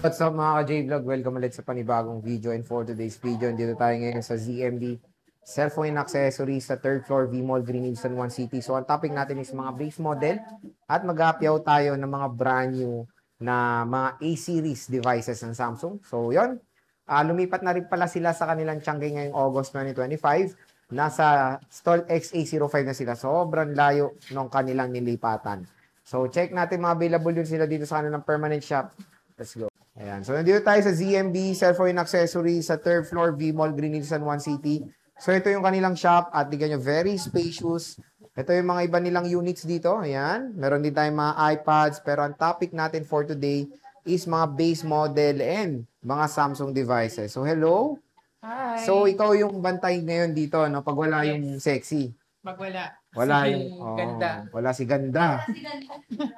What's up mga ka-J-Vlog? Welcome ulit sa panibagong video, and for today's video, dito tayo ngayon sa ZMB Cellphone and Accessories sa 3rd floor V-Mall, Green Hills, San Juan City. So ang topic natin is mga base model at mag-happy tayo ng mga brand new na mga A-series devices ng Samsung. So yon, lumipat na rin pala sila sa kanilang Tiangge ngayong August 2025. Nasa stall XA05 na sila. Sobrang layo ng kanilang nilipatan. So check natin mga available yun sila dito sa kanilang permanent shop. Let's go. Ayan. So, nandito tayo sa ZMB, Cellphone and Accessories, sa 3rd floor, V-Mall, Green Hills, San Juan City. So, ito yung kanilang shop at tignan nyo, very spacious. Ito yung mga iba nilang units dito. Ayan. Meron din tayong mga iPads, pero ang topic natin for today is mga base model and mga Samsung devices. So, hello. Hi. So, ikaw yung bantay ngayon dito, no? Pag wala yung sexy. Pag wala. Wala Sige, yung ganda. Wala si ganda.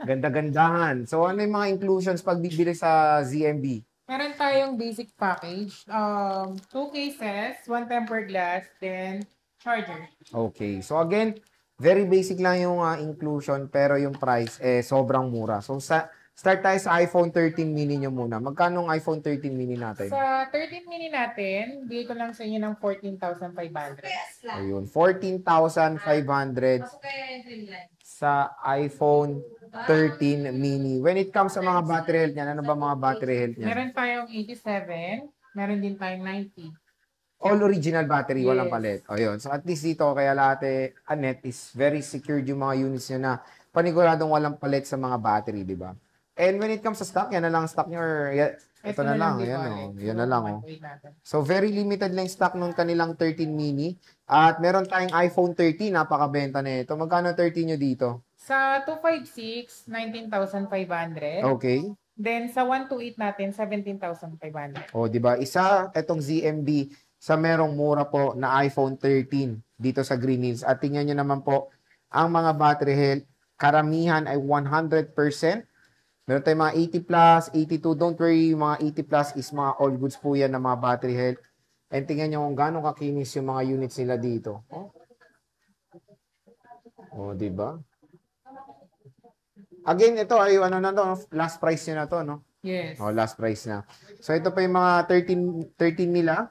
Ganda-gandahan. So ano yung mga inclusions pag bibili sa ZMB? Meron tayong basic package. 2 cases, 1 tempered glass, then charger. Okay. So again, very basic lang yung inclusion pero yung price sobrang mura. So start tayo sa iPhone 13 mini nyo muna. Magkano ang iPhone 13 mini natin? Sa 13 mini natin, bigay ko lang sa inyo ng 14,500. Ayun, 14,500 sa iPhone 13 mini. When it comes sa mga battery health niyan, ano ba mga battery health niyan? Meron tayong 87, meron din tayong 90. All original battery, walang Yes. palit. O yun. So at least dito, kaya lahat Anet is very secured yung mga units nyo na paniguradong walang palit sa mga battery, di ba? And when it comes sa stock, yan na lang stock nyo or ito na lang. di Ayan, bale. yan na lang. Wait natin. So very limited lang stock nung kanilang 13 mini. At meron tayong iPhone 13, napakabenta na ito. Magkano 13 nyo dito? Sa 256, 19,500. Okay. Then sa 128 natin, 17,500. O, di ba? Isa, itong ZMB sa merong mura po na iPhone 13 dito sa Green Hills. At tingnan nyo naman po, ang mga battery health, karamihan ay 100%. Meron tayong mga 80 plus, 82. Don't worry, yung mga 80 plus is mga all goods po yan na mga battery health. And tingnan nyo kung gano'ng kakinis yung mga units nila dito. Oh, di ba? Again, ito ay ano na to, last price nyo na to, no? Yes. Oh, last price na. So, ito pa yung mga 13 nila.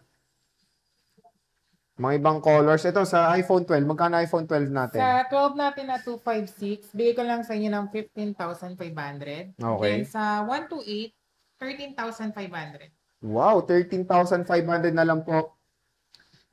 Mga ibang colors. Ito sa iPhone 12. Magkano iPhone 12 natin? Sa 12 natin na 256, bigay ko lang sa inyo ng 15,500. Okay. Then sa 128, 13,500. Wow, 13,500 na lang po.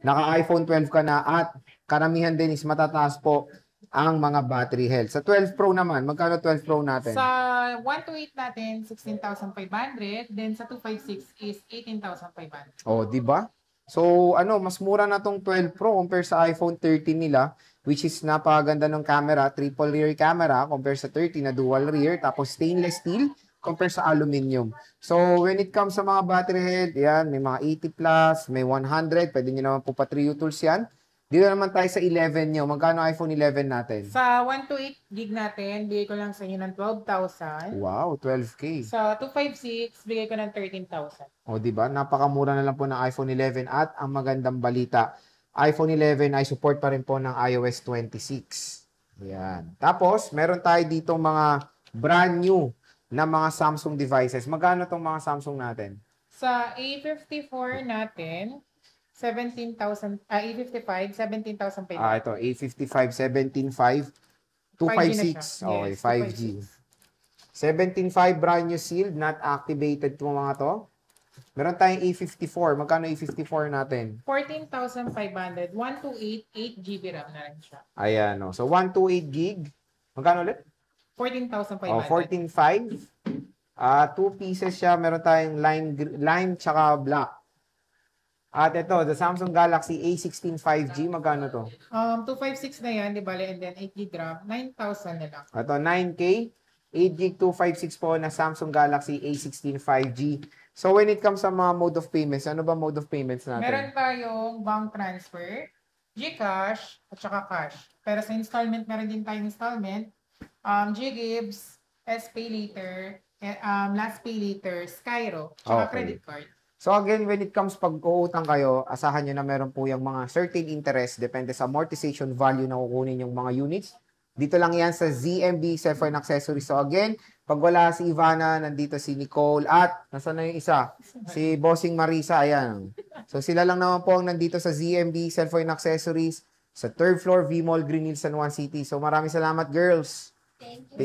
Naka-iPhone 12 ka na at karamihan din is matataas po ang mga battery health. Sa 12 Pro naman, magkano 12 Pro natin? Sa 128 natin, 16,500. Then sa 256 is 18,500. Oh, di ba? So, mas mura na tong 12 Pro compare sa iPhone 13 nila, which is napakaganda ng camera, triple rear camera compare sa 13 na dual rear, tapos stainless steel compare sa aluminum. So, when it comes sa mga battery health, yan, may mga 80 plus, may 100, pwede nyo naman po pa Trio Tools yan. Dito naman tayo sa 11 nyo. Magkano iPhone 11 natin? Sa 128 gig natin, bigay ko lang sa inyo ng 12,000. Wow, 12K. Sa 256, bigay ko ng 13,000. O, di ba? Napakamura na lang po ng iPhone 11 at ang magandang balita, iPhone 11 ay support pa rin po ng iOS 26. Ayan. Tapos, meron tayo dito mga brand new na mga Samsung devices. Magkano tong mga Samsung natin? Sa A54 natin, 17,000, A55, 17,500. Ito, A55, 17.5, 256. Okay, 5G. 17.5 brand new sealed, not activated itong mga to. Meron tayong A54. Magkano A54 natin? 14,500. 128, 8 GB RAM na rin siya. Ayan, no. So, 128 gig. Magkano ulit? 14,500. Oh, 14.5. 2 pieces siya. Meron tayong lime tsaka black. At ito, the Samsung Galaxy A16 5G. Magkano to? 256 na yan, di bale, and then 8 GB RAM, 9,000 na lang. Ito, 9K. 8 gig 256 po na Samsung Galaxy A16 5G. So, when it comes sa mga mode of payments, ano ba mode of payments natin? Meron tayong bank transfer, GCash, at saka cash. Pero sa installment, meron din tayong installment, GGives, SPay Later, Last Pay Later, Skyro, tsaka Okay. credit card. So again, when it comes pag uutang kayo, asahan nyo na meron po yung mga certain interest depende sa amortization value na kukunin yung mga units. Dito lang yan sa ZMB Cellphone Accessories. So again, pag wala si Ivana, nandito si Nicole at nasaan na yung isa? Si Bossing Marisa, ayan. So sila lang naman po ang nandito sa ZMB Cellphone Accessories sa 3rd floor V Mall Green Hills, San Juan City. So maraming salamat, girls. Thank you.